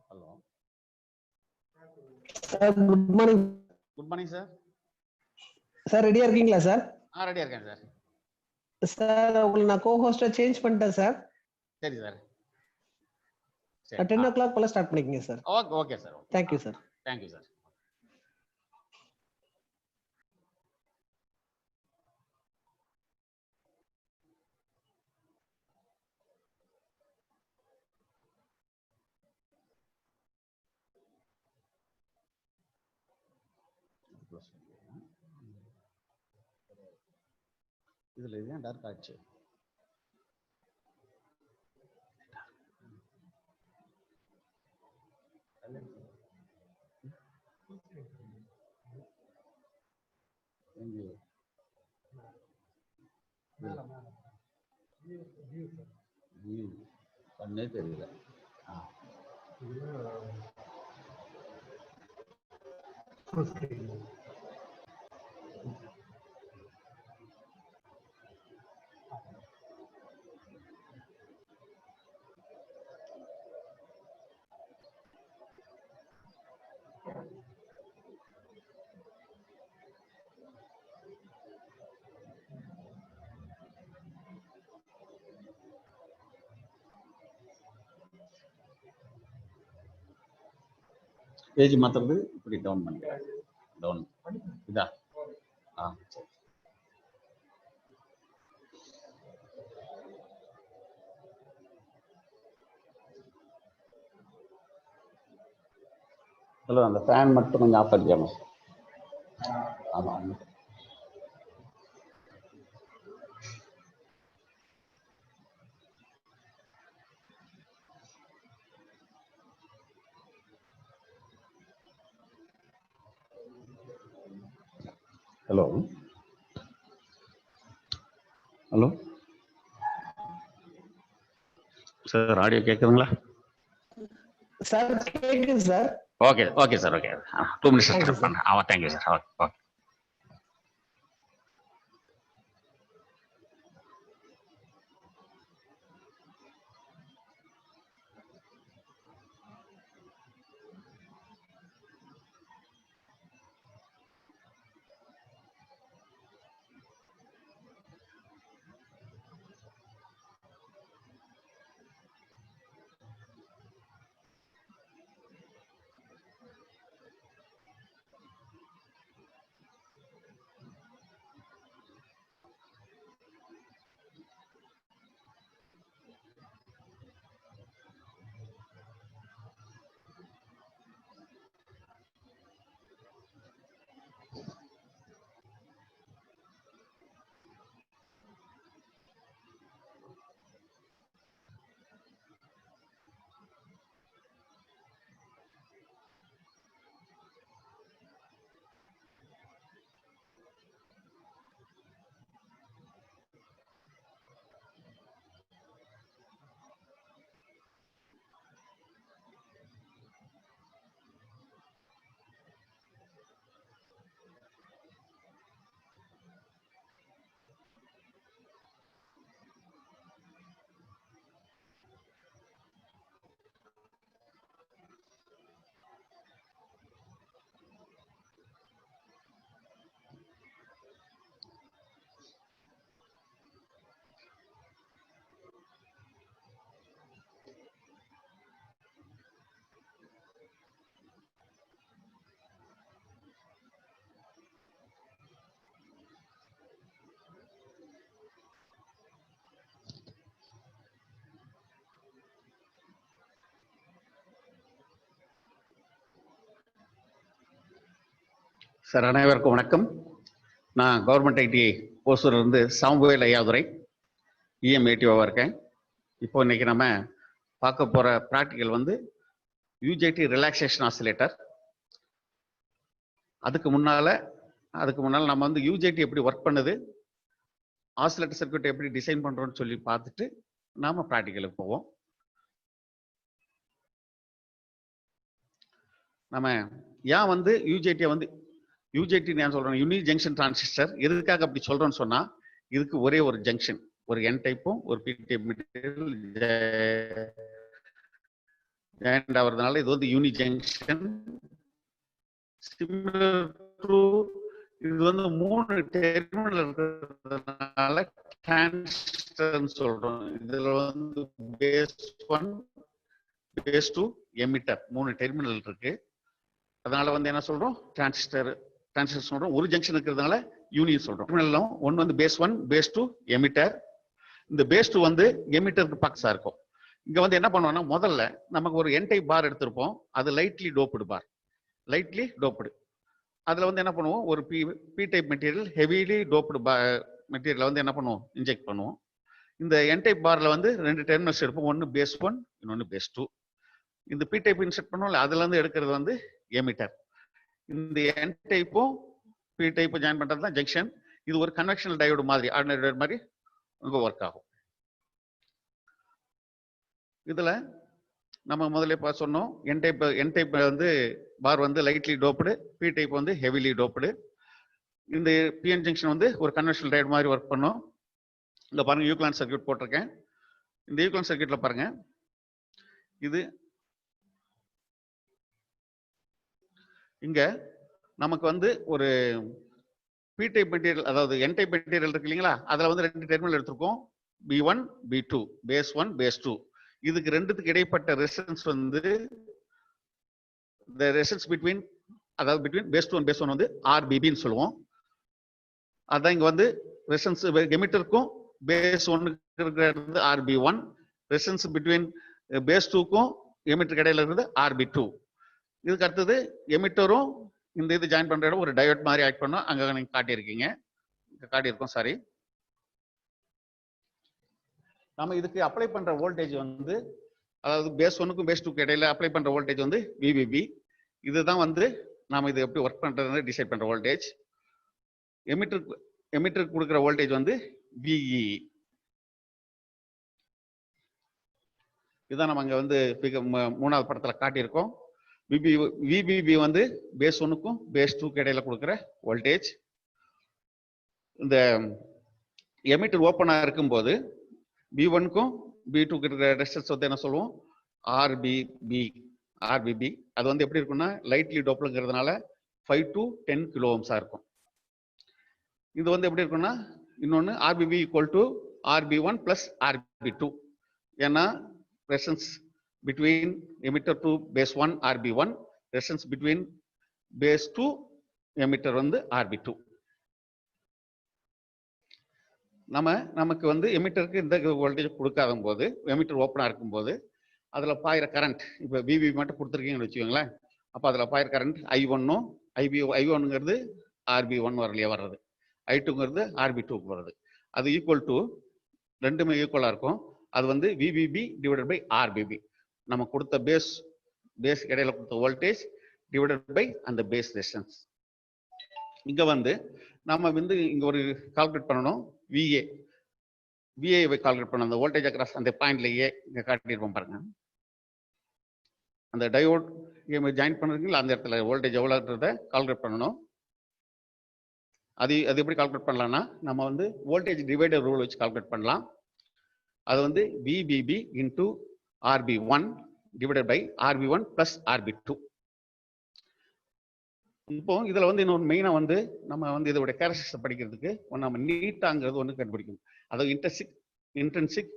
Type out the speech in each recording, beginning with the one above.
Hello sir good morning. Good morning sir. Sir ரெடியா இருக்கீங்களா sir? ரெடியா இருக்கேன் சார். சார் உங்களுக்கு நான் கோ-ஹோஸ்டா சேஞ்ச் பண்ணிட்டேன் சார். சரி சார். 10 o'clock போல ஸ்டார்ட் பண்ணிக்கங்க sir. Okay sir. Thank you sir. Thank you sir. இதுல ஏன் டார்க் ஆச்சு? பண்ணே தெரியல. பேஜ் மாத்துறது இப்படி டவுன் பண்ணிக்கிறேன். டவுன் இதா சரி. ஹலோ, அந்த ஃபேன் மட்டும் கொஞ்சம் ஆஃப் பண்ணிக்கணும். ஆமாம். ஹலோ ஹலோ சார், ஆடியோ கேட்குதுங்களா? சார் கேக்குது sir. Okay sir. Okay 2 minutes பண்ணேன். Thank you sir. ஓகே. சார், அனைவருக்கும் வணக்கம். நான் கவர்மெண்ட் ஐடி ஓசூர்லேருந்து சாம்புவேல் ஐயாதுரை இஎம்ஏடிஓவாக இருக்கேன். இப்போ இன்னைக்கு நம்ம பார்க்க போகிற ப்ராக்டிக்கல் வந்து யூஜேடி ரிலாக்ஸேஷன் ஆசிலேட்டர். அதுக்கு முன்னால் நம்ம வந்து யூஜேடி எப்படி ஒர்க் பண்ணுது, ஆசிலேட்டர் சர்க்யூட் எப்படி டிசைன் பண்ணுறோன்னு சொல்லி பார்த்துட்டு நாம் ப்ராக்டிக்கலுக்கு போவோம். நம்ம ஏன் வந்து யூஜேடியை வந்து யூஜேடி நான் சொல்றேன் யூனி ஜங்ஷன் டிரான்சிஸ்டர், எதுக்காக அப்படி சொல்றேன்னு சொன்னா, இதுக்கு ஒரே ஒரு ஜங்ஷன், ஒரு என் டைப்பும் ஒரு பி டைப் மெட்டீரியல் ஜாயிண்ட் ஆகிறதுனால இது வந்து யூனி ஜங்ஷன். சிமிலர் டு இது வந்து 3 டெர்மினல் இருக்கிறதுனால டிரான்சிஸ்டர்னு சொல்றோம். இதுல வந்து பேஸ் 1, பேஸ் 2, எமிட்டர் 3 டெர்மினல் இருக்கு. அதனால வந்து என்ன சொல்றோம்? டிரான்சிஸ்டர் சொல்றோம். ஒரு ஜங்ஷன் இருக்கிறதுனால யூனி சொல்றோம். டெர்மினலும் ஒன்னு வந்து பேஸ் 1, பேஸ் 2, எமிட்டர். இந்த பேஸ் 2 வந்து எமிட்டருக்கு பக்கஸா இருக்கும். இங்க வந்து என்ன பண்ணுவோம்னா, முதல்ல நமக்கு ஒரு என் டைப் பார் எடுத்திருப்போம். அது lightly doped bar, lightly doped. அதுல வந்து என்ன பண்ணுவோம், ஒரு P type material heavily doped material வந்து என்ன பண்ணுவோம், இன்ஜெக்ட் பண்ணுவோம். இந்த என் டைப் பார்ல வந்து 2 டெர்மினல்ஸ் எடுப்போம். ஒன்னு பேஸ் 1, இன்னொன்னு பேஸ் 2. இந்த பி டைப் இன்செர்ட் பண்ணுவோம்ல, அதுல இருந்து எடுக்கிறது வந்து எமிட்டர். இந்த என் டைப்பும் பி டைப்பும் ஜாயின் பண்றது தான் ஜங்ஷன். இது ஒரு கன்வென்ஷனல் டயோடு மாதிரி, ஆர்டினரி டயோடு மாதிரி உங்க ஒர்க் ஆகும். இதுல நம்ம முதல்ல சொன்னோம், என் டைப் வந்து பார் வந்து லைட்லி டோப்டு, பி டைப் வந்து ஹெவிலி டோப்டு. இந்த பிஎன் ஜங்ஷன் வந்து ஒரு கன்வென்ஷனல் டயோடு மாதிரி ஒர்க் பண்ணும். இங்க பாருங்க, ஈக்குவலன்ட் சர்க்யூட் போட்டிருக்கேன். இந்த ஈக்குவலன்ட் சர்க்யூட்ல பாருங்க, இது இங்க நமக்கு வந்து ஒரு பி டைப் மெட்டீரியல், அதாவது என் டைப் மெட்டீரியல் இருக்கு இல்லைங்களா, அதுல வந்து 2 டெர்மினல் எடுத்திருக்கோம். B1, B2, base 1, base 2. இதுக்கு ரெண்டுத்துக்கு இடைப்பட்ட ரெசிஸ்டன்ஸ் வந்து the resistance between, அதாவது between base 2 and base 1 வந்து RBB ன்னு சொல்லுவோம். அதான் இங்க வந்து ரெசிஸ்டன்ஸ் எமிட்டருக்கும் பேஸ் 1க்கு இருக்கிறது RB1, ரெசிஸ்டன்ஸ் between பேஸ் 2க்கும் எமிட்டருக்கு இடையில இருக்கிறது RB2. இதுக்கு அடுத்தது எமிட்டரும் இந்த இது ஜாயின் பண்ற இடம் ஒரு டயோட் மாதிரி ஆக்ட் பண்ணோம். அங்க நீங்க காட்டியிருக்கீங்க, காட்டியிருக்கோம், சாரி. நம்ம இதுக்கு அப்ளை பண்ற வோல்டேஜ் வந்து, அதாவது பேஸ் 1க்கும் பேஸ் 2க்கு இடையில அப்ளை பண்ற வோல்டேஜ் வந்து VBB. இதுதான் வந்து நாம இது எப்படி ஒர்க் பண்றதுன்னு டிசைட் பண்ற வோல்டேஜ். எமிட்டருக்கு கொடுக்குற வோல்டேஜ் வந்து VE. இதுதான் நம்ம அங்க வந்து மூணாவது படத்துல காட்டியிருக்கோம். VBB வந்து பேஸ் 1க்கும் பேஸ் 2க்கு இடையில கொடுக்குற வோல்டேஜ். இந்த எமிட்டர் ஓப்பனா இருக்கும்போது B1க்கும் B2க்கு இருக்கிற ரெசிஸ்டன்ஸ் வந்து என்ன சொல்லுவோம், RBB. அது வந்து எப்படி இருக்கும்னா, லைட்லி டோப்டுங்கிறதுனால 5 to 10 கிலோ ஓம்ஸா இருக்கும். இது வந்து எப்படி இருக்கும்னா, இன்னொன்னு RBB equal to RB1 plus RB2. ஏன்னா resistance between emitter to base 1 RB1, resistance between base 2 emitter வந்து RB2. நமக்கு வந்து எமிட்டருக்கு இந்த வோல்டேஜ் கொடுக்காத போது, எமிட்டர் ஓப்பனா இருக்கும் போது அதுல பாயிற கரண்ட், இப்ப VB மட்டும் கொடுத்துருக்கீங்கன்னு வச்சுக்கோங்களேன். அப்ப அதுல பாயிற கரண்ட் I1ம் I1ங்கிறது RB1 வரலையே வர்றது, I2ங்கிறது RB2க்கு வருது. அது ஈக்குவல் டு, ரெண்டுமே ஈக்குவலா இருக்கும். அது வந்து VBB டிவைடட் பை RBB. நம்ம கொடுத்த பேஸ் இடையில கொடுத்த வோல்டேஜ் டிவைடட் பை அந்த பேஸ் ரெசிஸ்டன்ஸ். இங்க வந்து நம்ம வந்து இங்க ஒரு கால்குலேட் பண்ணணும், VA கால்குலேட் பண்ணணும். அந்த வோல்டேஜ் அக்ராஸ் அந்த பாயிண்ட்ல இங்க காட்டியிருப்போம் பாருங்க. அந்த டயோட் ஜாயின் பண்றீங்களா, அந்த இடத்துல வோல்டேஜ் எவ்வளவுன்றத கால்குலேட் பண்ணணும். அது எப்படி கால்குலேட் பண்ணலாம்னா, நம்ம வந்து வோல்டேஜ் டிவைடர் ரூல் வச்சு கால்குலேட் பண்ணலாம். அது வந்து VBB into RB1 divided by RB1 plus RB2. இப்போ இதுல வந்து இன்னொரு மெயினா வந்து நம்ம வந்து இதோட கேரக்டரிஸ்டிக்ஸ் படிக்கிறதுக்கு நம்ம நீட்டாங்கிறது ஒன்று கண்டுபிடிக்கணும். அதாவது இன்ட்ரின்சிக்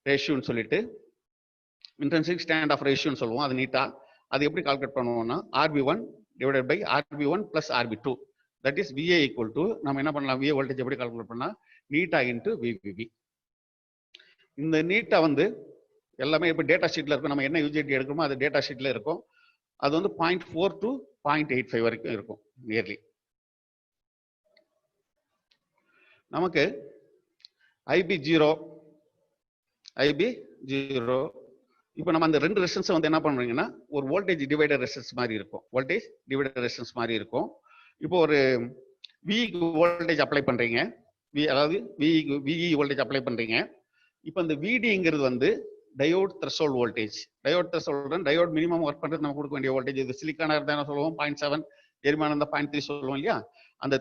ரேஷியோன்னு சொல்லிட்டு, இன்ட்ரின்சிக் ஸ்டாண்ட் ஆஃப் ரேஷியோன்னு சொல்லுவோம். அது நீட்டா அது எப்படி கால்குலேட் பண்ணுவோம்னா, RB1 divided by RB1 plus RB2, that is VA equal to, நம்ம என்ன பண்ணலாம், VA வோல்டேஜ் எப்படி கால்குலேட் பண்ணா, நீட்டா இன்டூ VBB. இந்த நீட்டா வந்து எல்லாமே இப்போ டேட்டா ஷீட்ல இருக்கும். நம்ம என்ன UJT எடுக்கிறோமோ அது டேட்டா ஷீட்ல இருக்கும். அது வந்து 0.4 to 0.85 வரைக்கும் இருக்கும் நியர்லி. நமக்கு IB0 இப்போ நம்ம அந்த ரெண்டு ரெசிஸ்டன்ஸ் வந்து என்ன பண்றீங்கன்னா, ஒரு வோல்டேஜ் டிவைடர் ரெசிஸ்டன்ஸ் மாதிரி இருக்கும். வோல்டேஜ் டிவைடர் ரெசிஸ்டன்ஸ் மாதிரி இருக்கும். இப்போ ஒரு VE வோல்டேஜ் அப்ளை பண்றீங்க, அதாவது VE வோல்டேஜ் அப்ளை பண்றீங்க. இப்போ இந்த VDங்கிறது வந்து diode threshold voltage. Diode minimum work பண்றது நம்ம கொடுக்க வேண்டிய வோல்டேஜ். இது சிலிக்கானா இருந்தா என்ன சொல்லுவோம், 0.7, எரிமான இருந்தா 0.3 சொல்லுவோம் இல்லையா. அந்த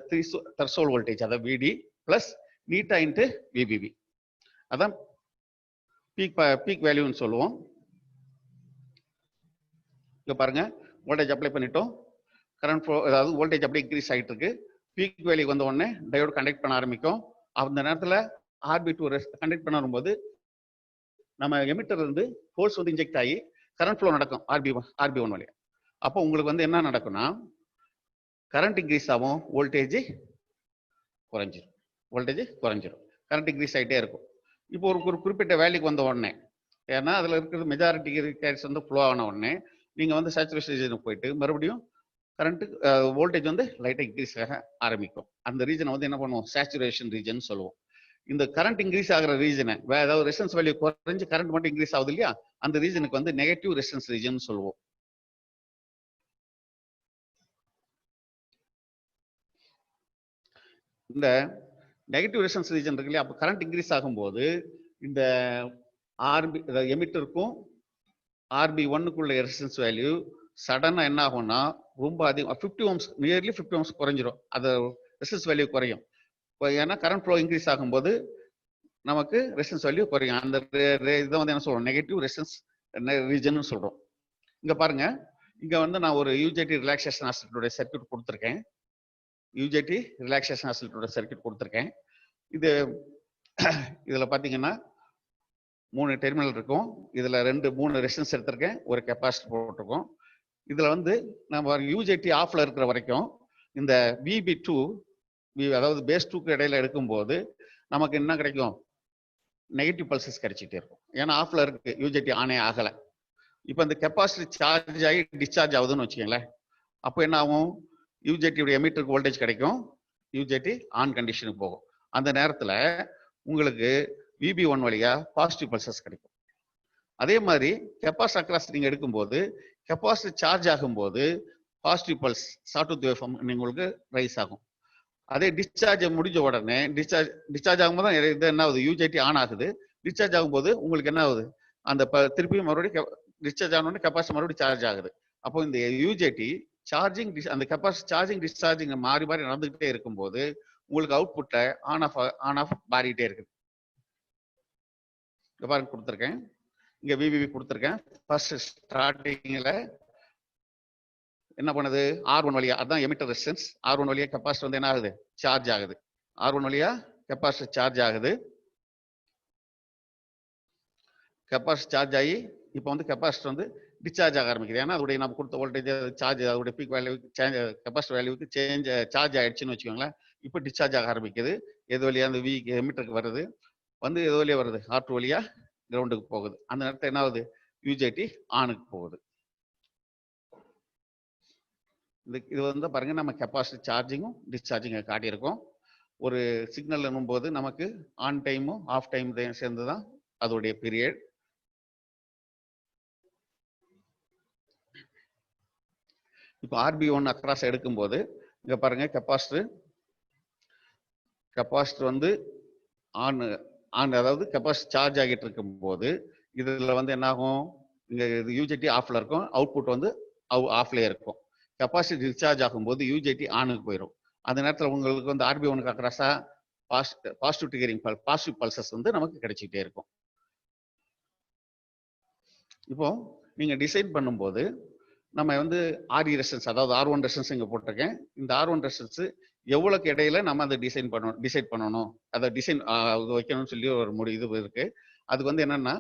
த்ரெஷோல்ட் வோல்டேஜ், அதாவது VD பிளஸ் நீட்டா இன்ட்டு VBB, அதான் பீக் வேல்யூன்னு சொல்லுவோம். இங்க பாருங்க வோல்டேஜ் அப்ளை பண்ணிட்டோம். கரண்ட் ஃப்ளோ அதாவது வோல்டேஜ் அப்படியே இன்க்ரீஸ் ஆகிட்டு இருக்கு. பீக் வேல்யூ வந்த உடனே டயோடு கண்டக்ட் பண்ண ஆரம்பிக்கும். அந்த நேரத்தில் RB2 கண்டக்ட் பண்ண வரும்போது நம்ம எமிட்டர் இருந்து ஃபோர்ஸ் வந்து இன்ஜெக்ட் ஆகி கரண்ட் ஃப்ளோ நடக்கும் RB1 வழியா. அப்போ உங்களுக்கு வந்து என்ன நடக்கும்னா கரண்ட் இன்க்ரீஸ் ஆகும், வோல்டேஜ் குறைஞ்சிரும். கரண்ட் இன்க்ரீஸ் ஆகிட்டே இருக்கும். இப்போ ஒரு குறிப்பிட்ட வேல்யூக்கு வந்த உடனே, ஏன்னா அதில் இருக்கிறது மெஜாரிட்டி கேரிஸ் வந்து ஃப்ளோ ஆன உடனே நீங்கள் வந்து சேச்சுரேஷன் ரீஜனுக்கு போயிட்டு மறுபடியும் கரண்ட்டு வோல்டேஜ் வந்து லைட்டாக இன்க்ரீஸ் ஆக ஆரம்பிக்கும். அந்த ரீஜனை வந்து என்ன பண்ணுவோம், சேச்சுரேஷன் ரீஜன் சொல்லுவோம். இந்த கரண்ட் இன்க்ரீஸ் ஆகிற ரீஜனை ஏதாவது ரெசிஸ்டன்ஸ் வேல்யூ குறைஞ்சு கரண்ட் மட்டும் இன்க்ரீஸ் ஆகுது இல்லையா, அந்த ரீஜனுக்கு வந்து நெகட்டிவ் ரெசிஸ்டன்ஸ் ரீஜன் சொல்லுவோம். இந்த நெகட்டிவ் ரெசிஸ்டன்ஸ் ரீஜன் இருக்கு இல்லையா, அப்போ கரண்ட் இன்க்ரீஸ் ஆகும்போது இந்த எமிட்டருக்கும் RB1க்குள்ள ரெசிஸ்டன்ஸ் வேல்யூ சடனா என்ன ஆகும்னா ரொம்ப அதிகம் 50 ohms, நியர்லி 50 ohms குறைஞ்சிரும். அது ரெசிஸ்டன்ஸ் வேல்யூ குறையும். ஏன்னா கரண்ட் ஃப்ளோ இன்க்ரீஸ் ஆகும்போது நமக்கு ரெசிஸ்டன்ஸ் வேல்யூ குறையும். அந்த இதை வந்து என்ன சொல்றோம், நெகட்டிவ் ரெசிஸ்டன்ஸ் ரீஜன் சொல்றோம். இங்க பாருங்க, இங்க வந்து நான் ஒரு UJT ரிலாக்ஸேஷன் ஆசிலேட்டரோட சர்க்யூட் கொடுத்துருக்கேன். இதுல பாத்தீங்கன்னா 3 டெர்மினல் இருக்கும். இதுல 3 ரெசிஸ்டன்ஸ் எடுத்திருக்கேன், ஒரு கெப்பாசிட்டர் போட்டிருக்கோம். இதுல வந்து நம்ம UJT ஆஃப்ல இருக்கிற வரைக்கும் இந்த VB2 அதாவது பேஸ் 2க்கு இடையில எடுக்கும்போது நமக்கு என்ன கிடைக்கும், நெகட்டிவ் பல்சஸ் கிடைச்சிட்டே இருக்கும். ஏன்னா ஆஃப்ல இருக்கு, UJT ஆனே ஆகல. இப்போ இந்த கெப்பாசிட்டி சார்ஜ் ஆகி டிஸ்சார்ஜ் ஆகுதுன்னு வச்சுக்கோங்களேன். அப்போ என்ன ஆகும், UJT உடைய எமிட்டருக்கு வோல்டேஜ் கிடைக்கும், UJT ஆன் கண்டிஷனுக்கு போகும். அந்த நேரத்துல உங்களுக்கு VB1 வழியா பாசிட்டிவ் பல்சஸ் கிடைக்கும். அதே மாதிரி கெப்பாசிட்டர் அக்ராஸ் நீங்க எடுக்கும்போது கெப்பாசிட்டர் சார்ஜ் ஆகும்போது positive pulse sawtooth wave form உங்களுக்கு ரைஸ் ஆகும். அதே டிஸ்சார்ஜ் முடிஞ்ச உடனே டிஸ்சார்ஜ் ஆகும்போது தான் இது என்ன ஆகுது, UJT ஆன் ஆகுது. டிஸ்சார்ஜ் ஆகும்போது உங்களுக்கு என்ன ஆகுது, அந்த திருப்பியும் மறுபடியும் டிஸ்சார்ஜ் ஆன உடனே கெப்பாசிட்டர் மறுபடியும் சார்ஜ் ஆகுது. அப்போ இந்த UJT சார்ஜிங் அந்த கெப்பாசிட்டி சார்ஜிங் டிஸ்சார்ஜிங் மாறி மாறி நடந்துகிட்டே இருக்கும்போது உங்களுக்கு அவுட்புட்டை ஆன் ஆஃப் மாறிட்டே இருக்குது. இங்க பாருங்க கொடுத்துருக்கேன், இங்க VBB கொடுத்துருக்கேன். ஃபர்ஸ்ட் ஸ்டார்டிங்ல என்ன பண்ணுது, R1 வழியா, அதான் எமிட்டர் ரெசிஸ்டன்ஸ், R1 வழியா கெப்பாசிட்டர் வந்து என்ன ஆகுது, சார்ஜ் ஆகுது. R1 வழியா கெப்பாசிட்டர் சார்ஜ் ஆகுது. கெப்பாசிட்டர் சார்ஜ் ஆகி இப்போ வந்து கெப்பாசிட்டர் வந்து டிஸ்சார்ஜ் ஆக ஆரம்பிக்குது. ஏன்னா அதோடைய நம்ம கொடுத்த வோல்டேஜ் சார்ஜ் அதோடைய பீக் வேல்யூக்கு கெப்பாசிட்டர் வேல்யூக்கு சார்ஜ் ஆயிடுச்சுன்னு வச்சுக்கோங்களேன். இப்போ டிஸ்சார்ஜ் ஆக ஆரம்பிக்குது. எது வழியா அந்த எமிட்டருக்கு வருது, வந்து எது வழியா வருது, R2 வழியா கிரவுண்டுக்கு போகுது. அந்த நேரத்தில் என்ன ஆகுது, UJT ஆனுக்கு போகுது. இது வந்து பாருங்க, நம்ம கெப்பாசிட்டி சார்ஜிங்கும் டிஸ்சார்ஜிங் காட்டியிருக்கோம். ஒரு சிக்னல் என்னும்போது நமக்கு ஆன் டைமும் ஆஃப் டைம் சேர்ந்து தான் அதோடைய பீரியட். இப்போ RB1 அக்ராஸ் எடுக்கும்போது இங்க பாருங்க, கெப்பாசிட்டர் வந்து ஆன் அதாவது கெப்பாசிட்டி சார்ஜ் ஆகிட்டு இருக்கும் போது இதுல வந்து என்ன ஆகும், இங்க UJT ஆஃப்ல இருக்கும், அவுட்புட் வந்து ஆஃப்லயே இருக்கும். கெப்பாசிட்டி டிஸ்சார்ஜ் ஆகும்போது UJT ஆனுக்கு போயிடும். அந்த நேரத்தில் உங்களுக்கு வந்து RB1க்கு அக்ராஸா பாசிட்டிவ் ட்ரிகரிங் பாசிட்டிவ் பல்சஸ் வந்து நமக்கு கிடைச்சிட்டே இருக்கும். இப்போ நீங்க டிசைன் பண்ணும்போது நம்ம வந்து RE ரெசிஸ்டன்ஸ், அதாவது R1 ரெசிஸ்டன்ஸ் இங்க போட்டிருக்கேன். இந்த R1 ரெசிஸ்டன்ஸ் எவ்வளவுக்கு இடையில நம்ம அதை டிசைட் பண்ணணும், அதை டிசைன் வைக்கணும்னு சொல்லி ஒரு இது இருக்கு. அதுக்கு வந்து என்னன்னா,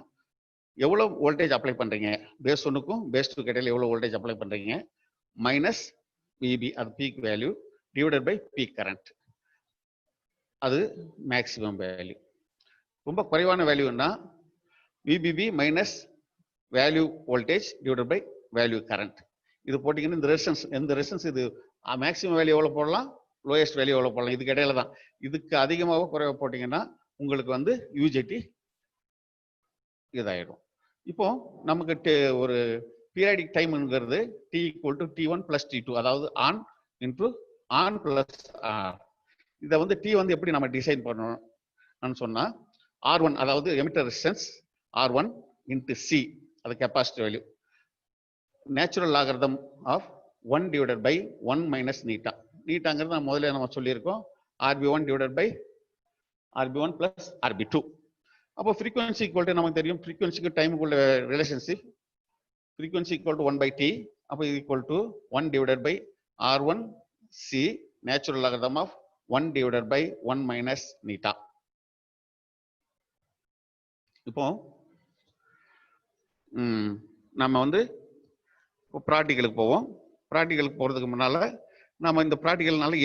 எவ்வளவு வோல்டேஜ் அப்ளை பண்றீங்க, பேஸ் 1க்கும் பேஸ் 2க்கு இடையில எவ்வளவு வோல்டேஜ் அப்ளை பண்றீங்க, மைனஸ் VB அது peak value divided by peak current, அது மேக்ஸிமம் வேல்யூ. ரொம்ப குறைவான வேல்யூன்னா VBB minus value voltage divided by value current. இது போட்டீங்கன்னா இந்த ரெசிஸ்டன்ஸ் இது மேக்ஸிமம் வேல்யூ எவ்வளவு போடலாம், லோயஸ்ட் வேல்யூ எவ்வளவு போடலாம், இதுக்கு இடையில தான். இதுக்கு அதிகமாக குறைவா போட்டீங்கன்னா உங்களுக்கு வந்து UJT இதாயிடும். இப்போ நமக்கு ஒரு பீரியாடிக் டைம்ங்கிறது T = T1 + T2, அதாவது on into on plus R. இதை வந்து T வந்து எப்படி நம்ம டிசைன் பண்ணணும்னு சொன்னா, R1 அதாவது எமிட்டர் ரெசிஸ்டன்ஸ் R1 × C, அது capacity value, natural logarithm of 1 divided by 1 minus eta. நீட்டாங்கிறது நம்ம சொல்லியிருக்கோம், RB1 divided by RB1 + RB2. அப்போ ஃப்ரீக்வன்சி ஈக்குவல் டு நமக்கு தெரியும், ஃப்ரீக்வன்சிக்கு டைமுக்குள்ள relationship, frequency equal to 1/T, அப்போ இது equal to 1 divided by R1 C natural logarithm of 1 divided by 1 minus நீட்டா. இப்போ நம்ம வந்து ப்ராக்டிகலுக்கு போவோம். ப்ராக்டிகலுக்கு போகிறதுக்கு முன்னால் நம்ம இந்த ப்ராக்டிகல்னால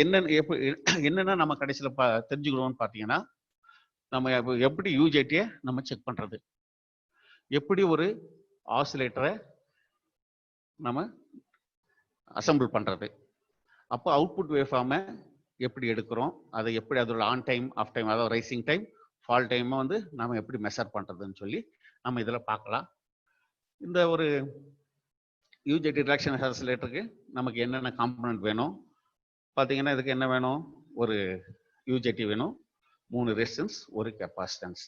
என்னென்ன நம்ம கடைசியில் தெரிஞ்சுக்கணும்னு பார்த்தீங்கன்னா, நம்ம எப்படி யூஜேடியை நம்ம செக் பண்ணுறது, எப்படி ஒரு ஆசிலேட்டரை நம்ம அசம்பிள் பண்ணுறது, அப்போ அவுட்புட் வேவ்ஃபார்மை எப்படி எடுக்கிறோம், அதை எப்படி அதோட ஆன் டைம் ஆஃப் டைம் அதாவது ரைசிங் டைம் ஃபால் டைமை வந்து நம்ம எப்படி மெஷர் பண்ணுறதுன்னு சொல்லி நம்ம இதில் பார்க்கலாம். இந்த ஒரு யூஜேடி ரிலாக்ஷன் ஆசிலேட்டருக்கு நமக்கு என்னென்ன காம்பனன்ட் வேணும் பார்த்தீங்கன்னா, இதுக்கு என்ன வேணும், ஒரு யூஜேடி வேணும், 3 ரெசிஸ்டன்ஸ், ஒரு கெப்பாசிட்டன்ஸ்.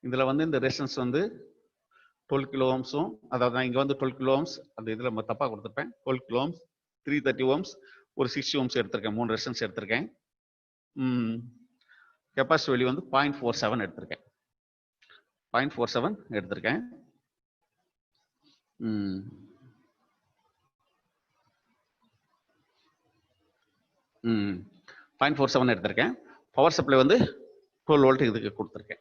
இதில் வந்து இந்த ரெசிஸ்டன்ஸ் வந்து 12 கிலோ ஓம்ஸும், அதாவது நான் இங்கே வந்து 12 கிலோ ஓம்ஸ், அந்த இதில் நம்ம தப்பாக கொடுத்துருப்பேன், 12 கிலோ ஓம்ஸ், 330 ஓம்ஸ், ஒரு 60 ஓம்ஸ் எடுத்திருக்கேன், 3 ரெசிஸ்டன்ஸ் எடுத்திருக்கேன். கெப்பாசிட்டி வேல்யூ வந்து 0.47 எடுத்திருக்கேன், 0.47 எடுத்திருக்கேன். 0.47 எடுத்திருக்கேன். பவர் சப்ளை வந்து 12 வோல்ட் இதுக்கு கொடுத்துருக்கேன்,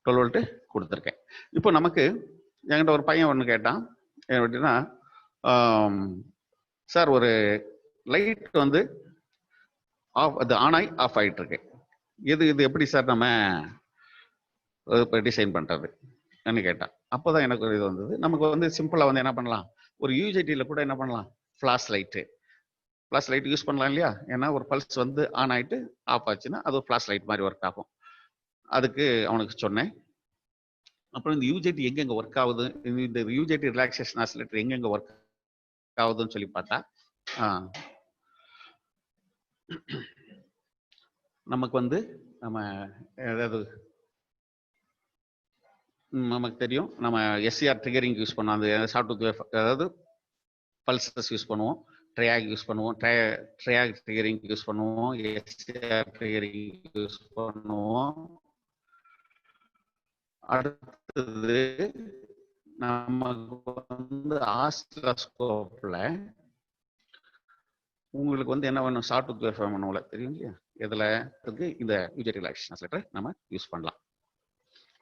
12 வோல்ட்டு கொடுத்துருக்கேன். இப்போ நமக்கு என்கிட்ட ஒரு பையன் ஒன்று கேட்டான், எப்படின்னா, சார் ஒரு லைட் வந்து அது ஆன் ஆகி ஆஃப் ஆகிட்டு இருக்கு, இது எப்படி சார் நம்ம இப்போ டிசைன் பண்ணுறது கேட்டான். அப்போ தான் எனக்கு ஒரு இது வந்தது. நமக்கு வந்து சிம்பிளாக வந்து என்ன பண்ணலாம், ஒரு யூஜிடியில் கூட என்ன பண்ணலாம், ஃப்ளாஷ் லைட் யூஸ் பண்ணலாம் இல்லையா. ஏன்னா ஒரு பல்ஸ் வந்து ஆன் ஆகிட்டு ஆஃப் ஆச்சுன்னா அது ஒரு ஃப்ளாஷ் லைட் மாதிரி ஒர்க் ஆகும். அதுக்கு அவனுக்கு சொன்னேன். அப்புறம் இந்த யூஜிடி எங்கெங்க ஒர்க் ஆகுது, இந்த யூஜிடி ரிலாக்ஸேஷன் ஆசிலேட்டர் எங்கெங்க ஒர்க் ஆகுதுன்னு சொல்லி பார்த்தா, நமக்கு வந்து நம்ம ஏதாவது நமக்கு தெரியும், நம்ம எஸ்சிஆர் ட்ரிகரிங் யூஸ் பண்ணோம், அந்த ஷார்ட் டூத் வேவ், அதாவது பல்சஸ் யூஸ் பண்ணுவோம், ட்ரையாக் யூஸ் பண்ணுவோம், ட்ரையாக் ட்ரிகரிங் யூஸ் பண்ணுவோம், எஸ்சிஆர் ட்ரிகரிங் யூஸ் பண்ணுவோம். அடுத்தது நமக்கு வந்து ஆசிலோஸ்கோப்ல உங்களுக்கு வந்து என்ன வேணும், ஷார்ட் டூத் வேவ் ஃபார்ம் பண்ணுவோம்ல, தெரியும் இல்லையா. இதில் இருக்கு இந்த யூஜிடி ரிலாக்ஸேஷன் ஆசிலேட்டரை நம்ம யூஸ் பண்ணலாம்.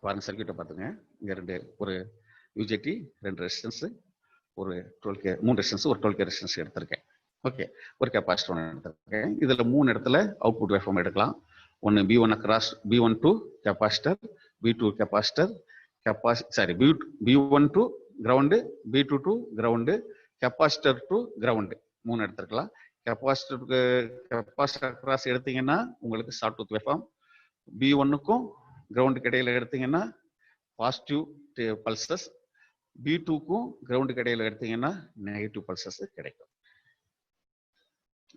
பாருங்க சர்க்யூட்டை பார்த்துங்க. இங்கே ஒரு யூஜிடி 2 ரெசிஸ்டன்ஸ், ஒரு 3 ரெசிஸ்டன்ஸ், ஒரு 12K ரெசிஸ்டன்ஸ் எடுத்திருக்கேன். ஓகே, ஒரு கெப்பாசிட்டர் ஒன்று எடுத்திருக்கேன். இதில் 3 இடத்துல அவுட்புட் வேவ் ஃபார்ம் எடுக்கலாம். ஒன்று B1 across, B1 to capacitor, B2 capacitor, B1 to ground, B2 to ground, capacitor to ground, 3 எடுத்துருக்கலாம். கெப்பாசிட்டர் அக்ராஸ் எடுத்தீங்கன்னா உங்களுக்கு ஷார்ட் டூத் வேவ் ஃபார்ம், B1க்கும் கிரவுண்டுக்கு இடையில எடுத்தீங்கன்னா பாசிட்டிவ் பல்சஸ், B2க்கும் கிரவுண்டுக்கு இடையில எடுத்தீங்கன்னா நெகட்டிவ் பல்சஸ் கிடைக்கும்.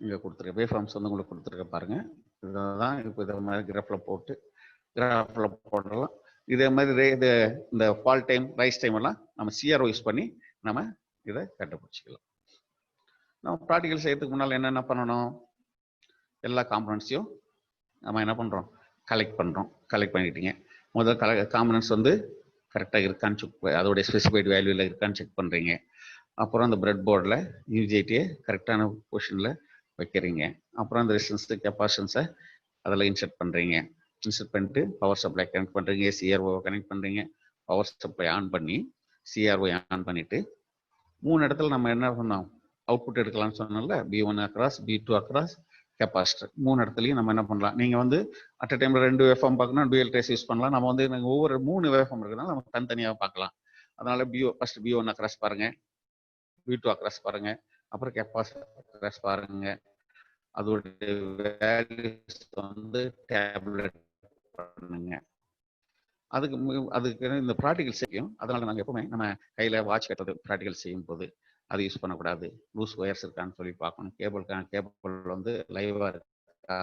இங்கே கொடுத்துருக்க வேவ் ஃபார்ம்ஸ் வந்து உங்களுக்கு கொடுத்துருக்க பாருங்க. இதுதான் இப்போ இதை மாதிரி கிராஃபில் போடலாம். இதே மாதிரி இந்த ஃபால் டைம், ரைஸ் டைம் எல்லாம் நம்ம சிஆர்ஓ யூஸ் பண்ணி நம்ம இதை கண்டுபிடிச்சிக்கலாம். நம்ம ப்ராக்டிகல் செய்யறதுக்கு முன்னால் என்னென்ன பண்ணணும், எல்லா காம்பனன்ட்ஸையும் நம்ம என்ன பண்ணுறோம், கலெக்ட் பண்ணுறோம். கலெக்ட் பண்ணிட்டீங்க. முதல் காம்பனன்ட்ஸ் வந்து கரெக்டாக இருக்கான்னு செக், அதோடைய ஸ்பெசிஃபைட் வேல்யூவில் இருக்கான்னு செக் பண்ணுறீங்க. அப்புறம் அந்த பிரெட் போர்டில் யூஜிடியை கரெக்டான பொசிஷனில் வைக்கிறீங்க. அப்புறம் அந்த ரெசிஸ்டன்ஸ் கெப்பாசிட்டன்ஸை அதில் இன்சர்ட் பண்ணுறீங்க. இன்சர்ட் பண்ணிட்டு பவர் சப்ளை கனெக்ட் பண்ணுறீங்க, சிஆர்ஓவை கனெக்ட் பண்ணுறீங்க. பவர் சப்ளை ஆன் பண்ணி சிஆர்ஓ ஆன் பண்ணிவிட்டு 3 இடத்துல நம்ம என்ன பண்ணோம், அவுட்புட் எடுக்கலாம்னு சொன்னோம்ல, B1 across, B2 across, capacitor 3 இடத்துலையும் நம்ம என்ன பண்ணலாம். நீங்கள் வந்து அட் அ டைமில் 2 வேவ் ஃபார்ம் பார்க்கணும், டூயல் ட்ரேஸ் யூஸ் பண்ணலாம். நம்ம வந்து ஒவ்வொரு 3 வேவ் ஃபார்ம் இருக்குதுனால நம்ம தனித்தனியாக பார்க்கலாம். அதனால ஃபர்ஸ்ட் B1 அக்ராஸ் பாருங்க, B2 அக்ராஸ் பாருங்க, அப்புறம் கெப்பாசிட்டர் அக்ராஸ் பாருங்க. அதோடைய வேல்யூஸ் வந்து டேப்லெட் பண்ணுங்க. அதுக்கு இந்த ப்ராக்டிகல் செய்யும். அதனால நாங்கள் எப்பவுமே நம்ம கையில் வாட்ச் கட்டுறது ப்ராக்டிகல் செய்யும் போது அது யூஸ் பண்ணக்கூடாது. லூஸ் ஒயர்ஸ் இருக்கான்னு சொல்லி பார்க்கணும். கேபிள் வந்து லைவாக இருக்கா,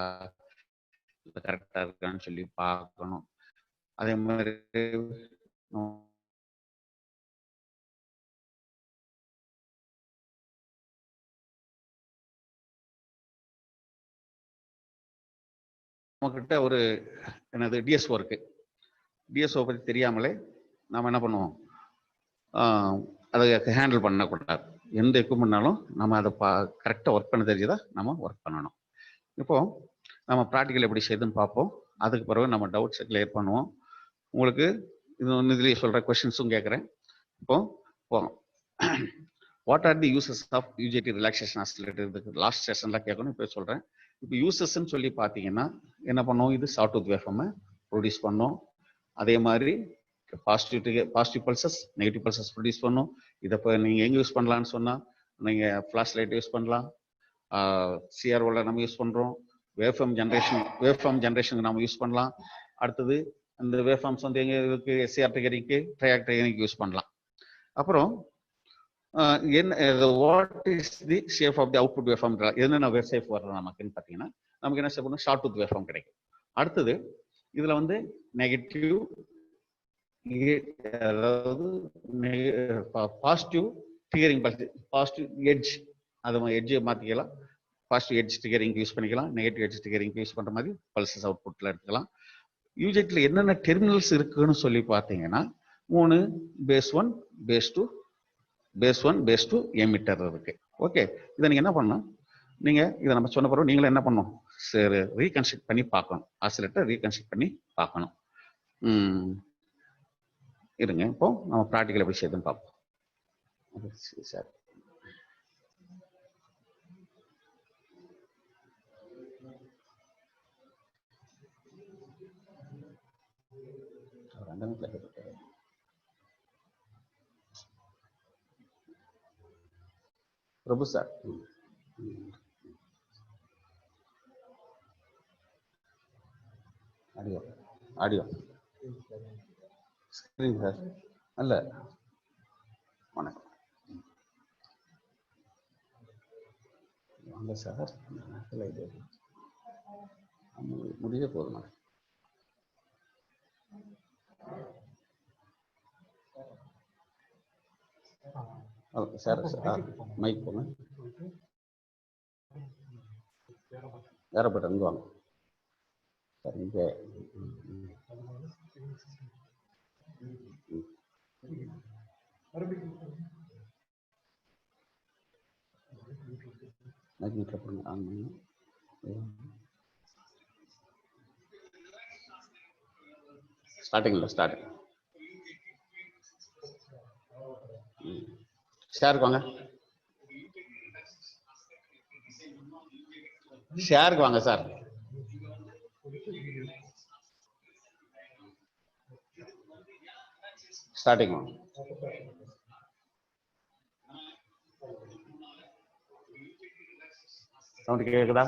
கரெக்டாக இருக்கான்னு சொல்லி பார்க்கணும். அதே மாதிரி நம்மக்கிட்ட ஒரு என்னது டிஎஸ்ஓ இருக்கு. டிஎஸ்ஓ பற்றி தெரியாமலே நாம் என்ன பண்ணுவோம், அதை ஹேண்டில் பண்ணக்கூடாது. எந்த எக்யூப்மெண்ட்னாலும் நம்ம அதை கரெக்டாக ஒர்க் பண்ண தெரிஞ்சுதான் நம்ம ஒர்க் பண்ணணும். இப்போ நம்ம ப்ராக்டிக்கல் எப்படி செய்யுதுன்னு பார்ப்போம். அதுக்கு பிறகு நம்ம டவுட்ஸை கிளியர் பண்ணுவோம். உங்களுக்கு இது ஒன்று இதுலேயே சொல்கிற கொஸ்டின்ஸும் கேட்குறேன். இப்போ what are the uses of UJT relaxation oscillator? இதுக்கு லாஸ்ட் செஷனில் கேட்கணும், இப்போ சொல்கிறேன். இப்போ யூசஸ்ன்னு சொல்லி பார்த்தீங்கன்னா என்ன பண்ணுவோம், இது சாஃப்ட்வுட் வேஃபார்மை ப்ரொடியூஸ் பண்ணோம். அதே மாதிரி positive pulses negative pulses produce பண்ணோம். இதை இப்போ நீங்கள் எங்கே யூஸ் பண்ணலான்னு சொன்னால் நீங்கள் ஃப்ளாஷ் லைட் யூஸ் பண்ணலாம், சிஆர்ஓவில் நம்ம யூஸ் பண்ணுறோம், வேவ்ஃபார்ம் ஜென்ரேஷனுக்கு நம்ம யூஸ் பண்ணலாம். அடுத்தது அந்த வேவ்ஃபார்ம்ஸ் வந்து எங்கே இருக்கு, எஸ்சிஆர் ட்ரிகரிங்க்கு ட்ரையாக் ட்ரிகரிங்க்கு யூஸ் பண்ணலாம். அப்புறம் what is the shape of the output waveform, என்னென்ன வேவ் ஷேப் வர்றோம் நமக்குன்னு பார்த்தீங்கன்னா நமக்கு என்ன ஷேப் பண்ணணும், ஷார்ட் டூத் வேவ்ஃபார்ம் கிடைக்கும். அடுத்தது இதில் வந்து நெகட்டிவ், அதாவது positive triggering pulse, positive edge, அதை எட்ஜை மாற்றிக்கலாம். பாசிட்டிவ் எட்ஜ் ட்ரிகரிங் யூஸ் பண்ணிக்கலாம், நெகட்டிவ் எட்ஜ் ட்ரிகரிங் யூஸ் பண்ணுற மாதிரி பல்சஸ் அவுட்புட்டில் எடுத்துக்கலாம். யூஜெட்டில் என்னென்ன டெர்மினல்ஸ் இருக்குன்னு சொல்லி பார்த்தீங்கன்னா 3 பேஸ் 1 பேஸ் 2 எமிட்டர் இருக்கு. ஓகே, இதை நீங்கள் என்ன பண்ணணும், நீங்கள் இதை நம்ம சொன்ன பிறகு நீங்களும் என்ன பண்ணணும், சரி ரீகன்ஸ்ட்ரக்ட் பண்ணி பார்க்கணும், ஆசிலேட்டர் ரீகன்ஸ்ட்ரக்ட் பண்ணி பார்க்கணும். இருங்க, இப்போ நம்ம ப்ராக்டிக்கல் எப்படி செய்யுதுன்னு பார்ப்போம். சார் பிரபு சார், ஆடியோ ஸ்கிரீன் சார் அல்ல. வணக்கம் வாங்க சார், முடிய போதுமா சார்? மைக் போங்க, வேறப்பட்ட இருந்து வாங்க சார். இங்கே மைக் மீட்டர் போடுங்க, ஆன் பண்ணி. ஸ்டார்டிங் ஷேருக்கு வாங்க, ஷேருக்கு வாங்க சார். ஸ்டார்டிங் வாங்க. சவுண்ட் கேக்குதா?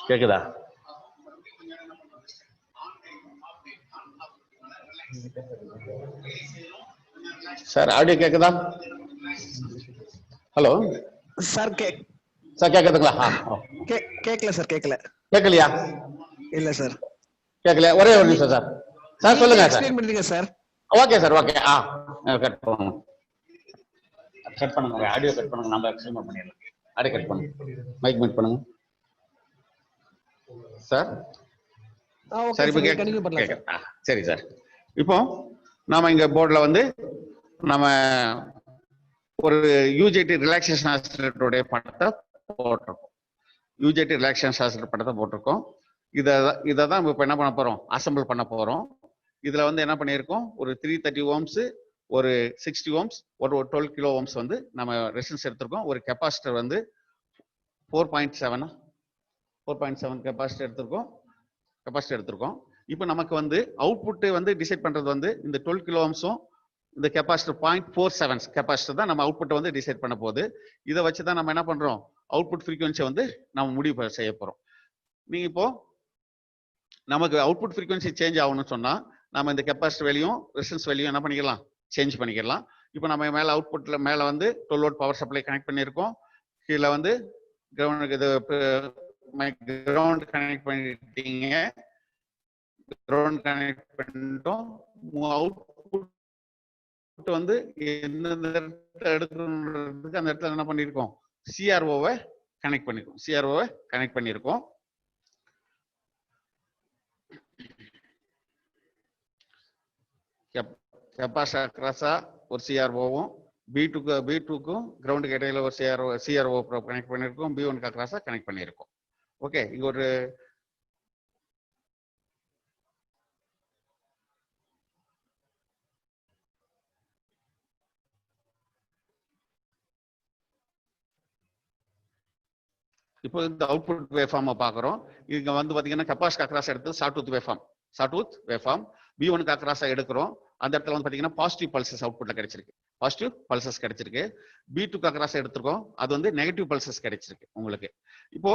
கேக்குதா சார்? ஆடியோ கேக்குதா? ஹலோ சார் சார் கேக்குதுங்களா? கேக்கல சார், கேக்கலையா? இல்ல சார் கேக்கலையா? ஒரே ஒரு நிமிஷம் சார். சார் சொல்லுங்க சார். எக்ஸ்பிளைன் பண்ணுங்க sir. Okay sir, okay. Cut பண்ணுங்க, ஆடியோ கட் பண்ணுங்க, நம்ம எக்ஸ்பிளைன் பண்ணிடலாம். ஆடியோ கட் பண்ணுங்க, மைக் மியூட் பண்ணுங்க சார். சரி, இப்போ கேட்க சரி சார். இப்போ நாம இங்க போர்டில் வந்து நம்ம ஒரு யூஜிடி ரிலாக்ஸேஷன் ஆசிலேட்டருடைய படத்தை போட்டிருக்கோம். யூஜிடி ரிலாக்ஸேஷன் ஆசிலேட்டர் படத்தை போட்டிருக்கோம். இதை தான் இப்போ என்ன பண்ண போறோம், அசம்பிள் பண்ண போறோம். இதுல வந்து என்ன பண்ணியிருக்கோம், ஒரு 330 ஓம்ஸ், ஒரு 60 ஓம்ஸ், ஒரு 12 கிலோ ஓம்ஸ் வந்து நம்ம ரெசிஸ்டன்ஸ் எடுத்திருக்கோம். ஒரு கெப்பாசிட்டர் வந்து 4.7 கெப்பாசிட்டர் எடுத்திருக்கோம். இப்போ நமக்கு வந்து அவுட்புட் வந்து டிசைட் பண்றது வந்து இந்த 12 கிலோ ஓம்ஸும் இந்த கெப்பாசிட்டர் 0.47 கெப்பாசிட்டர் தான் நம்ம அவுட்புட்டை வந்து டிசைட் பண்ண போகுது. இதை வச்சு தான் நம்ம என்ன பண்றோம், அவுட்புட் ஃப்ரீக்வன்சியை வந்து நம்ம முடிவு செய்ய போறோம். நீங்க இப்போ நமக்கு அவுட்புட் ஃப்ரீக்வன்சி சேஞ்ச் ஆகணும்னு சொன்னா நம்ம இந்த கெப்பாசிட்டர் வேல்யூயும் ரெசிஸ்டன்ஸ் வேல்யூயும் என்ன பண்ணிக்கலாம், சேஞ்ச் பண்ணிக்கலாம். இப்போ நம்ம மேல அவுட்புட்ல மேல வந்து 12 வோல்ட் பவர் சப்ளை கனெக்ட் பண்ணியிருக்கோம். கீழே வந்து கிரவுண்ட் கனெக்ட் பண்ணிட்டீங்க. கிரவுண்ட் கனெக்ட் பண்ணிட்டோம். அவுட்புட் வந்து எந்தெந்த இடத்துல எடுக்கணுன்றதுக்கு அந்த இடத்துல என்ன பண்ணியிருக்கோம், சிஆர்ஓவை கனெக்ட் பண்ணிருக்கோம், சிஆர்ஓவை கனெக்ட் பண்ணியிருக்கோம். கெப்பாசிட்டர் அக்ராஸா ஒரு சிஆர்ஓவும் பி2க்கும் கிரவுண்டுக்கு இடையில ஒரு சிஆர்ஓ கனெக்ட் பண்ணியிருக்கோம், பி1க்கு அக்ராஸா கனெக்ட் பண்ணியிருக்கோம். ஓகே, இங்க ஒரு இப்போ இந்த அவுட்புட் வேவ்ஃபார்மை பார்க்குறோம். இங்க வந்து பார்த்தீங்கன்னா கெப்பாசிட்டர் அக்ராஸ் எடுத்து ஷார்ட் டூத் வேவ்ஃபார்ம் பி1க்கு அக்ராஸா எடுக்கிறோம். அந்த இடத்துல வந்து பார்த்தீங்கன்னா பாசிட்டிவ் பல்சஸ் அவுட்புட்ல கிடைச்சிருக்கு, பாசிட்டிவ் பல்சஸ் கிடைச்சிருக்கு. பி2க்கு அக்ராஸா எடுத்திருக்கோம், அது வந்து நெகட்டிவ் பல்சஸ் கிடைச்சிருக்கு உங்களுக்கு. இப்போ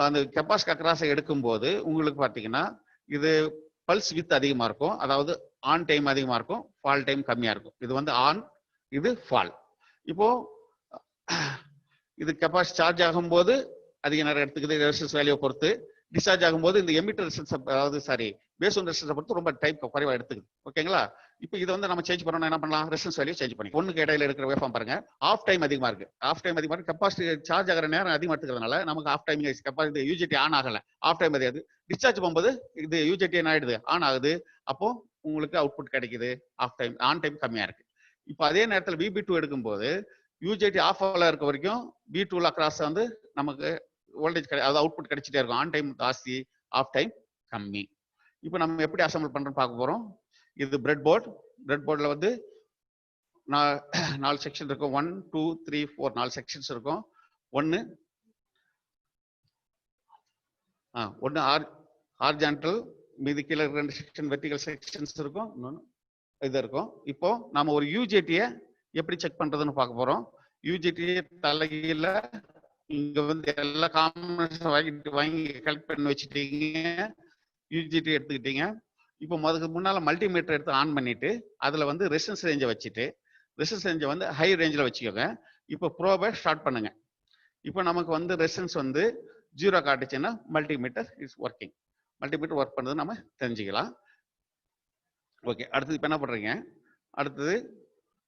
அந்த கெப்பாசிட்டர் அக்ராஸை எடுக்கும்போது உங்களுக்கு பார்த்தீங்கன்னா இது பல்ஸ் வித் அதிகமா இருக்கும், அதாவது ஆன் டைம் அதிகமா இருக்கும், ஃபால் டைம் கம்மியா இருக்கும். இது வந்து ஆன், இது ஃபால். இப்போ இது கெப்பாசிட்டி சார்ஜ் ஆகும்போது அதிக நேரம் எடுத்துக்குது ரெசிஸ்டன்ஸ் வேல்யூவை பொறுத்து. டிஸ்சார்ஜ் ஆகும்போது இந்த எமிட்டர் ரெசிஸ்டன்ஸ், அதாவது சாரி பேஸ் ஒன் ரெசிஸ்டன்ஸை பொறுத்து ரொம்ப டைப் குறைவா எடுத்துக்குது. ஓகேங்களா? இப்போ இதை வந்து நம்ம சேஞ்ச் பண்ணணும், என்ன பண்ணலாம்? ரெசிஸ்டன்ஸ் வேல்யூ சேஞ்ச் பண்ணி ஒன்றுக்கு இடையில இருக்கிற வேவ்ஃபார்ம் பாருங்க, ஆஃப் டைம் அதிகமா இருக்கு. ஆஃப் டைம் அதிகமா இருக்கு, கெப்பாசிட்டி சார்ஜ் ஆகிற நேரம் அதிகமா எடுத்துக்கிறதுனால நமக்கு off time capacity UJT on ஆகல, ஆஃப் டைம் அதிகாது. டிஸ்சார்ஜ் போகும்போது இது யூஜிடி என்ன ஆயிடுது, ஆன் ஆகுது. அப்போ உங்களுக்கு அவுட்புட் கிடைக்குது, ஆஃப் டைம் ஆன் டைம் கம்மியா இருக்கு. இப்போ அதே நேரத்தில் VB2 எடுக்கும்போது யூஜிடி ஆஃப் ஆகல இருக்க வரைக்கும் B2ல அக்ராஸ் வந்து நமக்கு வோல்டேஜ் அதாவது அவுட்புட் கிடைச்சிட்டே இருக்கும், ஆன் டைம் ஜாஸ்தி, ஆஃப் டைம் கம்மி. இப்போ நம்ம எப்படி அசம்பிள் பண்றோம்னு பார்க்க போறோம். இது பிரெட் போர்டில் வந்து 4 செக்ஷன் இருக்கும், 1 2 3 4 4 செக்ஷன்ஸ் இருக்கும். ஒன்று ஹாரிஜான்டல், மீதி கீழே 2 செக்ஷன் வெர்டிகல் செக்ஷன்ஸ் இருக்கும், இன்னொன்று இது இருக்கும். இப்போ நாம ஒரு யூஜிடியை எப்படி செக் பண்றதுன்னு பார்க்க போறோம். யூஜிடியை தலைகீழ இங்க வந்து எல்லா காம்பனன்ட்ஸும் வாங்கி கலெக்ட் பண்ணி வச்சுட்டீங்க, யூஜிடி எடுத்துக்கிட்டீங்க. இப்போ முன்னால மல்டிமீட்டர் எடுத்து ஆன் பண்ணிட்டு அதுல வந்து ரெசிஸ்டன்ஸ் ரேஞ்சை வச்சுட்டு, ரெசிஸ்டன்ஸ் ரேஞ்சை வந்து ஹை ரேஞ்சில் வச்சுக்கோங்க. இப்போ ப்ரோபை ஸ்டார்ட் பண்ணுங்க. இப்போ நமக்கு வந்து ரெசிஸ்டன்ஸ் வந்து 0 காட்டுச்சுன்னா multimeter is working. Multimeter work பண்ணுறது நம்ம தெரிஞ்சுக்கலாம். ஓகே, அடுத்தது இப்போ என்ன பண்றீங்க, அடுத்தது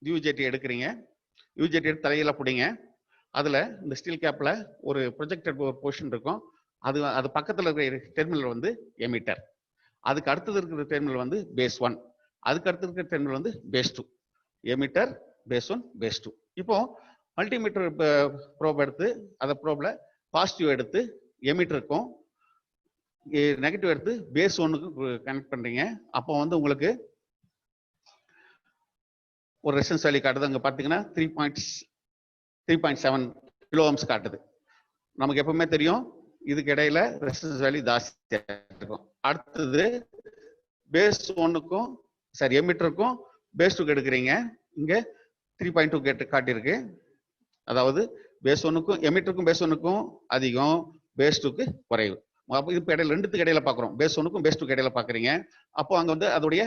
யூஜிடி எடுக்கிறீங்க. யூஜிடி எடுத்து தலையில பிடிங்க. அதுல இந்த ஸ்டீல் கேப்ல ஒரு ப்ரொஜெக்டட் ஒரு போர்ஷன் இருக்கும், அது பக்கத்துல இருக்கிற டெர்மினல் வந்து எமிட்டர். அதுக்கு அடுத்தது இருக்கிற டெர்மினல் வந்து பேஸ் 1, அதுக்கு அடுத்து இருக்கிற டெர்மினல் வந்து பேஸ் 2. Emitter, base 1, base 2. இப்போ மல்டிமீட்டர் ப்ரோப் எடுத்து அதை ப்ரோப்ல பாசிட்டிவ் எடுத்து எமிட்டருக்கும், நெகட்டிவ் எடுத்து பேஸ் 1க்கு கனெக்ட் பண்றீங்க. அப்போ வந்து உங்களுக்கு ஒரு ரெசிஸ்டன்ஸ் வேல்யூ காட்டுது. அங்க பாத்தீங்கன்னா 3.7 கிலோ ஓம்ஸ் காட்டுது. நமக்கு எப்பவுமே தெரியும் இதுக்கு இடையில ரெசிஸ்டன்ஸ் வேல்யூ ஜாஸ்தியா இருக்கும். அடுத்தது பேஸ் 1க்கும் சாரி எமிட்டருக்கும் பேஸ் 2க்கு எடுக்கிறீங்க. இங்க 3.2 காட்டியிருக்கு. அதாவது பேஸ் 1க்கும் எமிட்டருக்கும் பேஸ் 1க்கும் அதிகம், பேஸ் 2க்கு குறைவு. இப்போ இடையில ரெண்டுத்துக்கு இடையில பாக்குறோம், பேஸ் 1க்கும் பேஸ் 2க்கு இடையில பாக்குறீங்க. அப்போ அங்க வந்து அதோடைய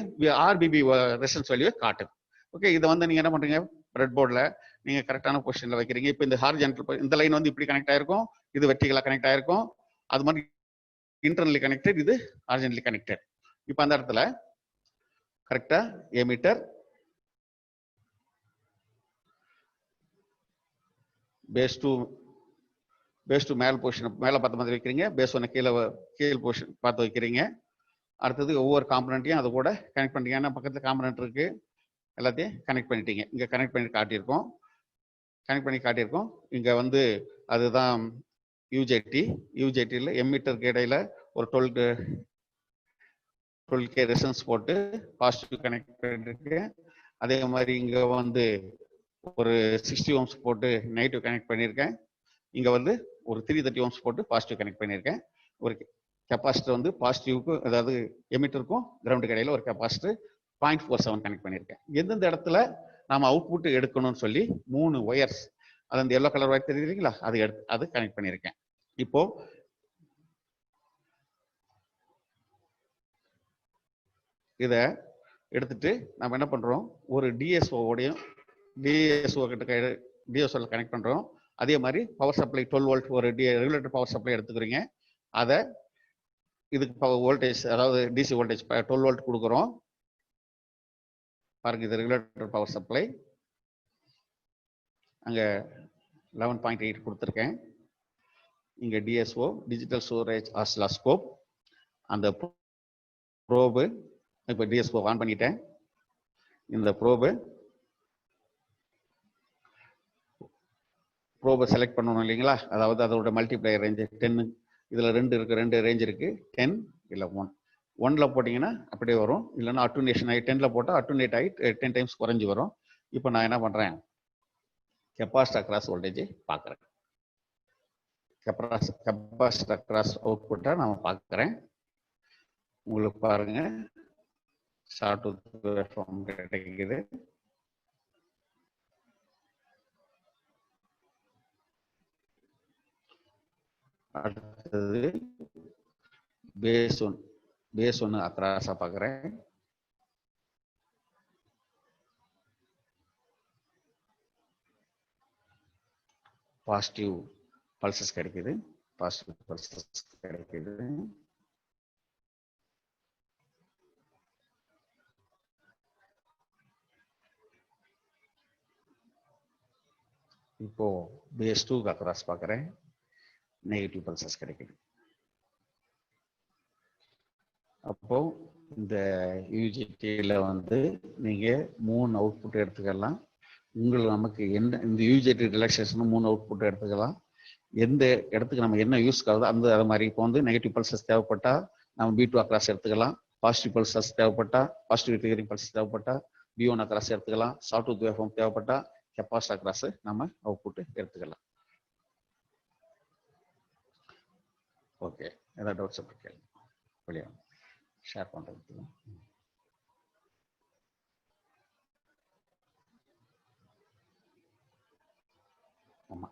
RBB ரெசிஸ்டன்ஸ் வேல்யூ காட்டுது. ஓகே, இதை வந்து நீங்க என்ன பண்றீங்க, பிரெட் போர்டில் நீங்க கரெக்டான பொசிஷன்ல வைக்கிறீங்க. இப்போ இந்த ஹாரிஜான்டல் இந்த லைன் வந்து இப்படி கனெக்ட் ஆயிருக்கும், இது வெர்டிகலா கனெக்ட் ஆயிருக்கும். அது மாதிரி இன்டர்னலி கனெக்டட், இது ஹாரிஜான்டலி கனெக்டட். இப்போ அந்த இடத்துல கரெக்டா எமிட்டர், பேஸ் 2 மேல் பொசிஷன் மேல பார்த்த மாதிரி வைக்கிறீங்க, பேஸ் 1 கீழ் பொசிஷன் பார்த்து வைக்கிறீங்க. அடுத்தது ஒவ்வொரு காம்பனண்ட்டையும் அது கூட கனெக்ட் பண்றீங்க. ஏன்னா பக்கத்துல காம்பனண்ட் இருக்கு, எல்லாத்தையும் கனெக்ட் பண்ணிட்டீங்க. இங்க கனெக்ட் பண்ணி காட்டியிருக்கோம், இங்க வந்து அதுதான் யூஜிடியில் எமிட்டருக்கு இடையில ஒரு 12K ரெசிஸ்டன்ஸ் போட்டு பாசிட்டிவ் கனெக்ட் பண்ணிருக்கு. அதே மாதிரி இங்க வந்து ஒரு 60 ஓம்ஸ் போட்டு நெகட்டிவ் கனெக்ட் பண்ணியிருக்கேன். இங்க வந்து ஒரு 330 ஓம்ஸ் போட்டு பாசிட்டிவ் கனெக்ட் பண்ணியிருக்கேன். ஒரு கெப்பாசிட்டர் வந்து பாசிட்டிவ்க்கு, அதாவது எமிட்டருக்கும் கிரவுண்டுக்கு இடையில ஒரு கெப்பாசிட்டர் 0.47 கனெக்ட் பண்ணியிருக்கேன். எந்தெந்த இடத்துல நாம அவுட்புட் எடுக்கணும்னு சொல்லி 3 ஒயர்ஸ், அது அந்த எல்லோ கலர் ஒயர் தெரியுதுங்களா, அது கனெக்ட் பண்ணியிருக்கேன். இப்போ இதை எடுத்துட்டு நம்ம என்ன பண்றோம், ஒரு டிஎஸ்ஓ கனெக்ட் பண்றோம். அதே மாதிரி பவர் சப்ளை 12 வோல்ட் ஒரு ரெகுலேட்டர் பவர் சப்ளை எடுத்துக்கிறீங்க. அதை இதுக்கு வோல்டேஜ், அதாவது டிசி வோல்டேஜ் 12 வோல்ட் கொடுக்குறோம். பாருங்க, இது ரெகுலேட்டர் பவர் சப்ளை, அங்க 11.8 கொடுத்துருக்கேன். இங்கே டிஎஸ்ஓ டிஜிட்டல் ஸ்டோரேஜ் ஆசிலாஸ்கோப், அந்த ப்ரோபு இப்போ டிஎஸ்ஓ ஆன் பண்ணிட்டேன். இந்த ப்ரோபை செலக்ட் பண்ணணும் இல்லைங்களா? அதாவது அதோட மல்டிப்ளையர் ரேஞ்சு 10. இதில் 2 ரேஞ்ச் இருக்கு, 10 இல்லை 1. 1ல் போட்டிங்கன்னா அப்படியே வரும், இல்லைன்னா அட்டுனேஷன் ஆகி 10ல் போட்டால் அட்டுனேட் ஆகி 10 டைம்ஸ் குறைஞ்சி வரும். இப்போ நான் என்ன பண்ணுறேன், கெப்பாசிட்டர் கிராஸ் வோல்டேஜ் பார்க்குறேன். கெப்பாசிட்டர் கிராஸ் அவுட்புட்டை நான் பார்க்குறேன். உங்களுக்கு பாருங்க ஷார்ட் வேவ்ஃபார்ம் கிடைக்குது. அடுத்தது பேஸ் ஒன்று அக்ராஸா பார்க்குறேன். பாசிட்டிவ் பல்சஸ் கிடைக்குது. இப்போ பேஸ் 2 அக்ராஸ் பார்க்குறேன், நெகட்டிவ் பல்சஸ் கிடைக்குது. அப்போ இந்த யூஜிடியில் வந்து நீங்க 3 அவுட்புட் எடுத்துக்கலாம். நமக்கு என்ன இந்த யூஜிடி ரிலாக்ஸேஷன் 3 அவுட்புட் எடுத்துக்கலாம். எந்த இடத்துக்கு நம்ம என்ன யூஸ் ஆகுதோ அது மாதிரி இப்போ வந்து நெகட்டிவ் பல்சஸ் தேவைப்பட்டா நம்ம B2 அக்ராஸ் எடுத்துக்கலாம். பாசிட்டிவ் பல்சஸ் தேவைப்பட்டா, பாசிட்டிவ் ட்ரிகரிங் பல்சஸ் தேவைப்பட்டா B1 அக்ராஸ் எடுத்துக்கலாம். ஷார்ட் டூத் வேவ்ஃபார்ம் தேவைப்பட்டா கெப்பாசிட்டர் அக்ராஸ் நம்ம அவுட்புட் எடுத்துக்கலாம். ஓகே, ஏதாவது டவுட்ஸ் இருக்கு வெளியே ஷேர் பண்றதுக்கு. ஆமா,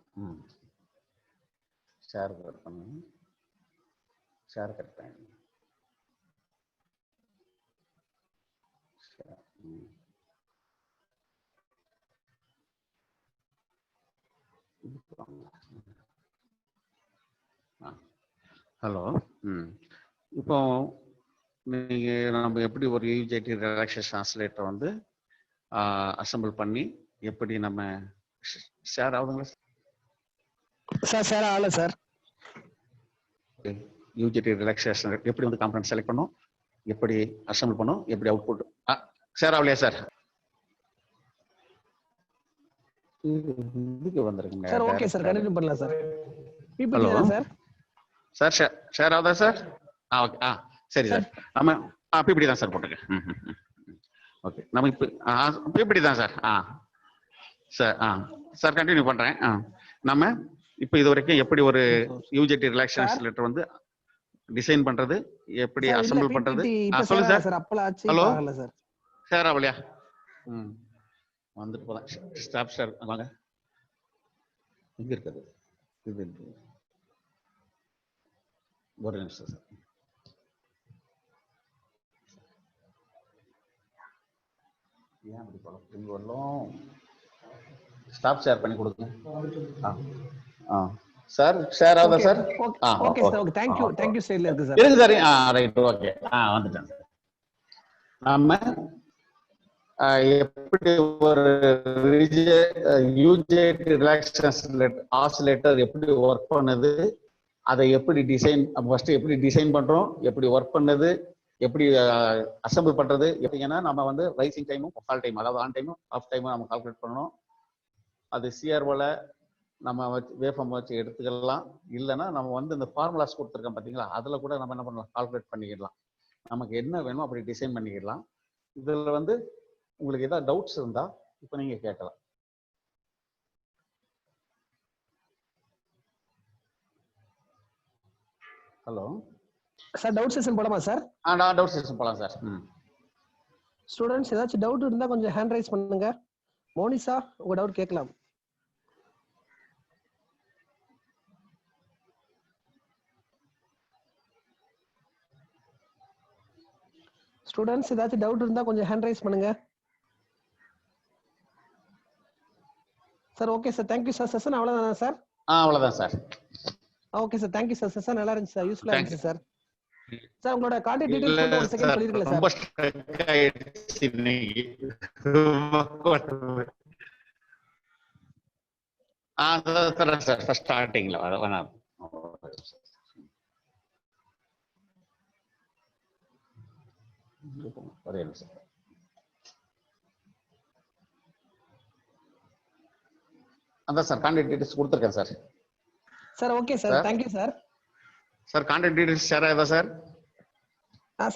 ஷேர் பண்ணுங்க, ஷேர் கட் பண்ணுங்க. ஹலோ, இப்போ நீங்க நம்ம எப்படி ஒரு யூஜிடி ரிலாக்ஸேஷன் ஆசிலேட்டர் வந்து அசெம்பிள் பண்ணி எப்படி நம்ம ஷேர் ஆகுதுங்களா சார்? ஷேர் ஆகல சார். யூஜிடி ரிலாக்ஸேஷன் எப்படி வந்து காம்பனன்ட் செலக்ட் பண்ணோம், எப்படி அசெம்பிள் பண்ணோம், எப்படி அவுட்புட் ஷேர் ஆகலையா சார்? இதுக்கு வந்துருங்க சார். ஓகே சார், கண்டினியூ பண்ணலாம் சார். ஹலோ சார், ஷேர் ஆகுதா சார்? ஓகே, சரி சார். நம்ம பிபிடி தான் சார் போட்டுருக்கேன். ஓகே, நம்ம இப்போ பிபிடி தான் சார். சார் சார் கண்டினியூ பண்றேன். நம்ம இப்போ இது வரைக்கும் எப்படி ஒரு யூஜிடி ரிலாக்ஸேஷன் லெட்டர் வந்து டிசைன் பண்றது, எப்படி அசெம்பிள் பண்றது. சொல்லுங்க சார். ஹலோ, ஷேர் ஆகலையா? வந்துட்டு போலாம். ஸ்டாப் ஷேர் வாங்க. எங்க இருக்குது இது? ஒரு நிமிஷம் சார். ஏன் அப்படி குழப்பம் வரலாம்? ஸ்டாப் ஷேர் பண்ணி கொடுங்க. சார் ஷேர் ஆகுதா sir? Okay sir. Okay, thank you ஸ்டைல்ல இருக்கு சார். இருக்கு சார். Right, okay. வந்துட்டேன் சார். நம்ம எப்படி ஒரு யூஜிடி ரிலாக்ஸேஷன் ஆசிலேட்டர் எப்படி ஒர்க் பண்ணுது, அதை எப்படி டிசைன், ஃபர்ஸ்ட் எப்படி டிசைன் பண்றோம், எப்படி ஒர்க் பண்ணது, எப்படி அசெம்பிள் பண்றது எப்படின்னா நம்ம வந்து ரைசிங் டைமும் ஃபால் டைம், அதாவது ஆன் டைமும் ஆஃப் டைமும் நம்ம கால்குலேட் பண்ணணும். அது சிஆர்ஓல நம்ம வச்சு வேவ்ஃபார்ம் வச்சு எடுத்துக்கலாம். இல்லைன்னா நம்ம வந்து இந்த ஃபார்முலாஸ் கொடுத்துருக்கோம் பார்த்தீங்களா, அதில் கூட நம்ம என்ன பண்ணலாம், கால்குலேட் பண்ணிக்கலாம். நமக்கு என்ன வேணுமோ அப்படி டிசைன் பண்ணிக்கலாம். இதில் வந்து உங்களுக்கு ஏதாவது டவுட்ஸ் இருந்தா இப்போ நீங்க கேட்கலாம். ஹலோ சார், டவுட் செஷன் போலாமா சார்? டவுட் செஷன் போலாம் சார். ஸ்டூடண்ட்ஸ் ஏதாச்சும் டவுட் இருந்தா கொஞ்சம் ஹேண்ட் ரைஸ் பண்ணுங்க. மோனிஷா, உங்க டவுட் கேட்கலாம். ஸ்டூடண்ட்ஸ் ஏதாச்சும் டவுட் இருந்தா கொஞ்சம் ஹேண்ட் ரைஸ் பண்ணுங்க sir. Okay sir, thank you sir. Session அவ்வளவுதானா சார்? அவ்வளவுதான் sir. Okay sir, thank you sir. Session நல்லா இருந்துச்சு சார், யூஸ்ஃபுல்லா இருந்துச்சு சார். சார் உங்களோட கான்டாக்ட் டீடைல்ஸ் மட்டும் ஒரு செகண்ட் சொல்லிருக்கல சார். ரொம்ப ஸ்ட்ரக் ஆயிடுச்சு இன்னைக்கு. சார் ஃபர்ஸ்ட் ஸ்டார்டிங்ல ஒரே நிமிஷம். அதான் சார் கான்டாக்ட் டீடைல்ஸ் கொடுத்துருக்கேன் sir. Sir okay sir, thank you sir. Sir contact details share ஆகுதா sir?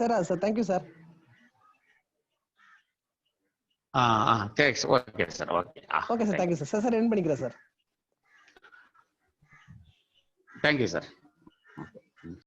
Sir sir thank you sir. Thanks. Okay sir. Okay okay sir, thank you sir. Sir sir end பண்ணிக்கிறேன் sir. Thank you sir.